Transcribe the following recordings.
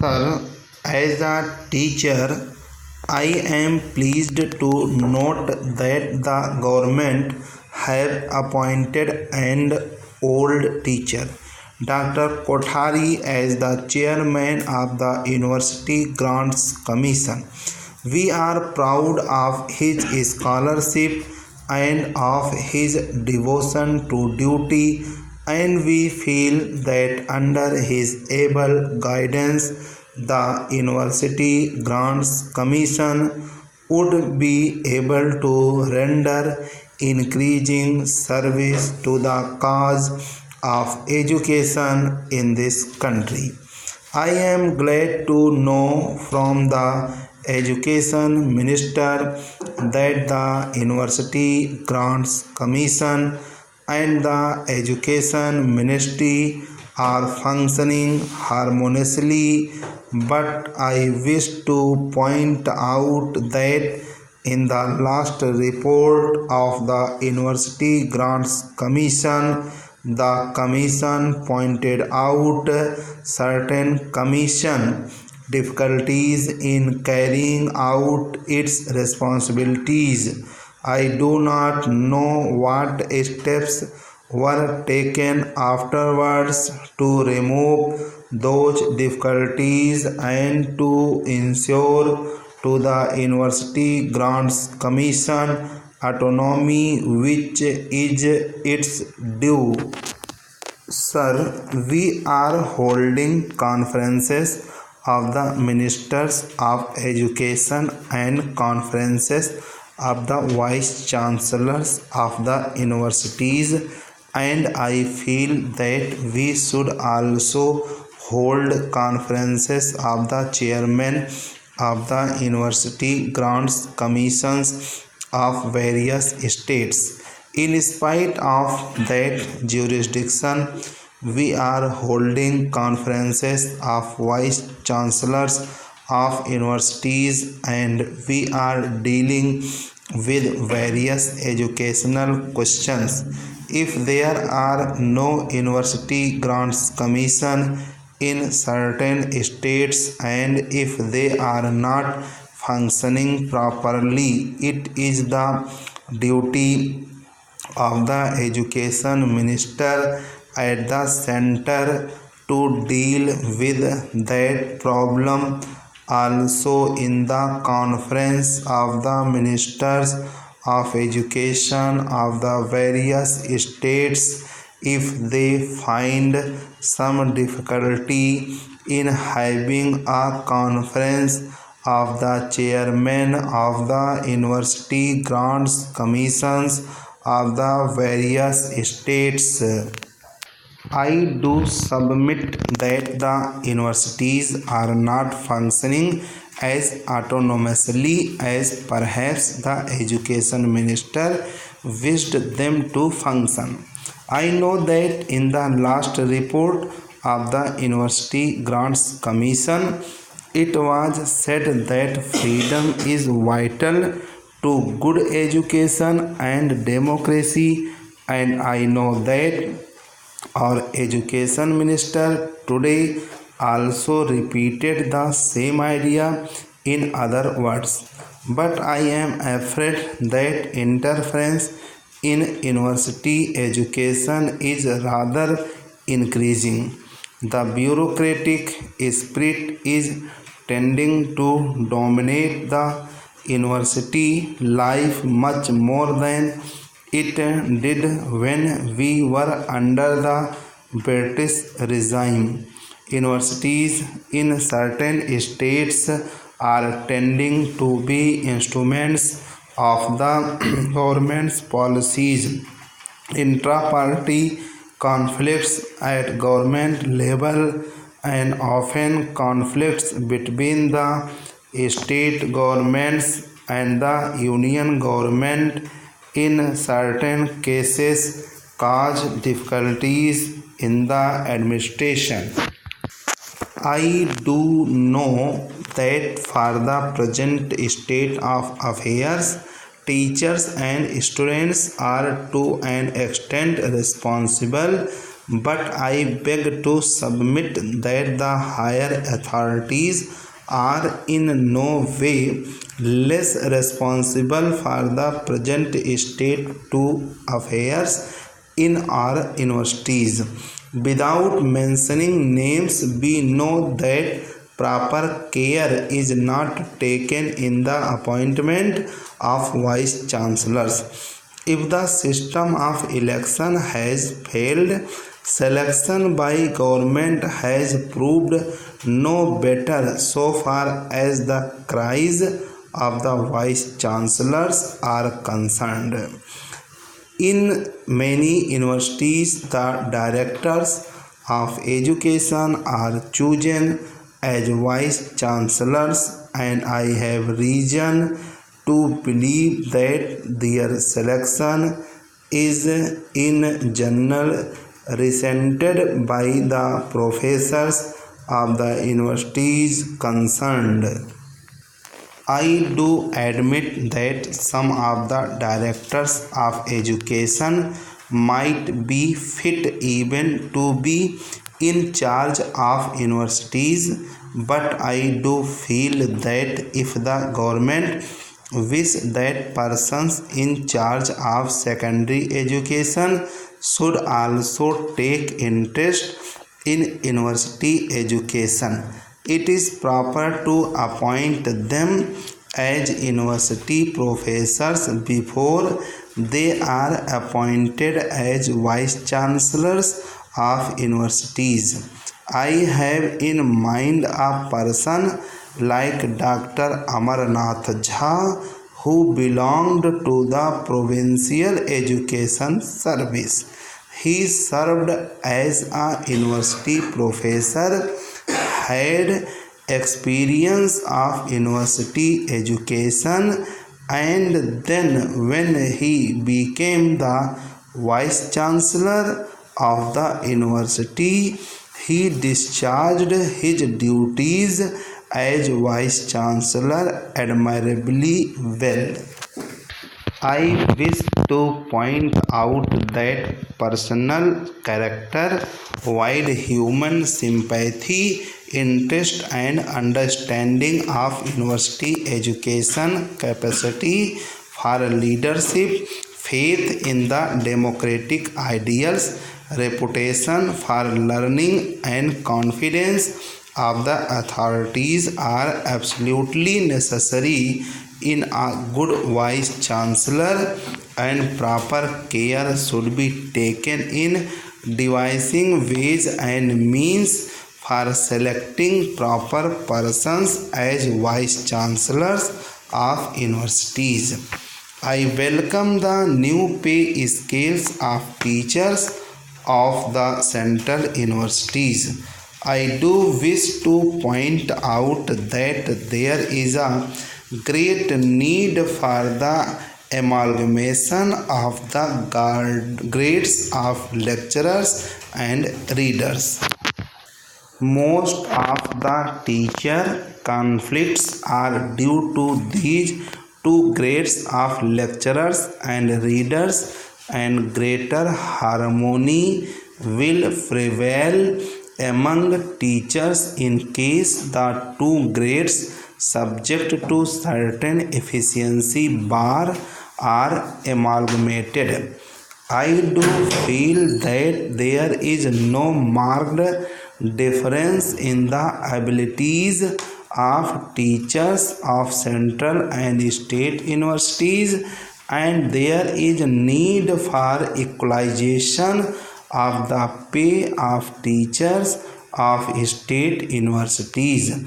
Sir, as a teacher, I am pleased to note that the government have appointed an old teacher, Dr. Kothari, as the chairman of the University Grants Commission. We are proud of his scholarship and of his devotion to duty, and we feel that under his able guidance, the University Grants Commission would be able to render increasing service to the cause of education in this country. I am glad to know from the Education Minister that the University Grants Commission and the Education Ministry are functioning harmoniously, but I wish to point out that in the last report of the University Grants Commission, the Commission pointed out certain Commission difficulties in carrying out its responsibilities. I do not know what steps were taken afterwards to remove those difficulties and to ensure to the University Grants Commission autonomy which is its due. Sir, we are holding conferences of the Ministers of Education and conferences of the Vice Chancellors of the universities, and I feel that we should also hold conferences of the chairmen of the University Grants Commissions of various states. In spite of that jurisdiction, we are holding conferences of vice chancellors of universities, and we are dealing with various educational questions. If there are no University Grants Commission in certain states, and if they are not functioning properly, it is the duty of the Education Minister at the center to deal with that problem. Also, in the conference of the ministers of education of the various states, if they find some difficulty in having a conference of the chairman of the University Grants Commissions of the various states, I do submit that the universities are not functioning as autonomously as perhaps the education minister wished them to function. I know that in the last report of the University Grants Commission, it was said that freedom is vital to good education and democracy, and I know that our education minister today also repeated the same idea in other words. But I am afraid that interference in university education is rather increasing. The bureaucratic spirit is tending to dominate the university life much more than it did when we were under the British regime. Universities in certain states are tending to be instruments of the government's policies. Intra-party conflicts at government level and often conflicts between the state governments and the union government in certain cases cause difficulties in the administration. I do know that for the present state of affairs, teachers and students are to an extent responsible but I beg to submit that the higher authorities are in no way less responsible for the present state to affairs in our universities. Without mentioning names, we know that proper care is not taken in the appointment of vice chancellors. If the system of election has failed, selection by government has proved no better so far as the cries of the vice chancellors are concerned. In many universities, the directors of education are chosen as vice chancellors, and I have reason to believe that their selection is in general resented by the professors of the universities concerned. I do admit that some of the directors of education might be fit even to be in charge of universities, but I do feel that if the government wish that persons in charge of secondary education should also take interest in university education, it is proper to appoint them as university professors before they are appointed as vice chancellors of universities. I have in mind a person like Dr. Amarnath Jha, who belonged to the Provincial Education Service. He served as a university professor, had experience of university education, and then when he became the vice chancellor of the university, he discharged his duties as vice chancellor admirably well. I wish to point out that personal character, wide human sympathy, interest and understanding of university education, capacity for leadership, faith in the democratic ideals, reputation for learning and confidence of the authorities are absolutely necessary in a good vice chancellor, and proper care should be taken in devising ways and means for selecting proper persons as vice chancellors of universities. I welcome the new pay scales of teachers of the central universities. I do wish to point out that there is a great need for the amalgamation of the grades of lecturers and readers. Most of the teacher conflicts are due to these two grades of lecturers and readers, and greater harmony will prevail among teachers in case the two grades subject to certain efficiency bar are amalgamated. I do feel that there is no marked difference in the abilities of teachers of central and state universities, and there is a need for equalization of the pay of teachers of state universities.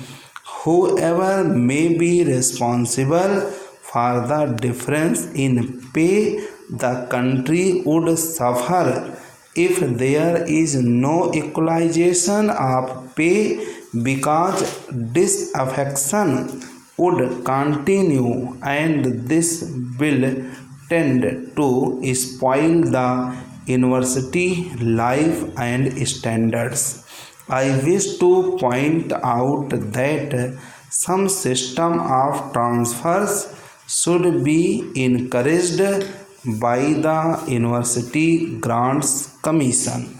Whoever may be responsible for the difference in pay, the country would suffer if there is no equalization of pay, because disaffection would continue, and this will tend to spoil the university life and standards. I wish to point out that some system of transfers should be encouraged by the University Grants Commission.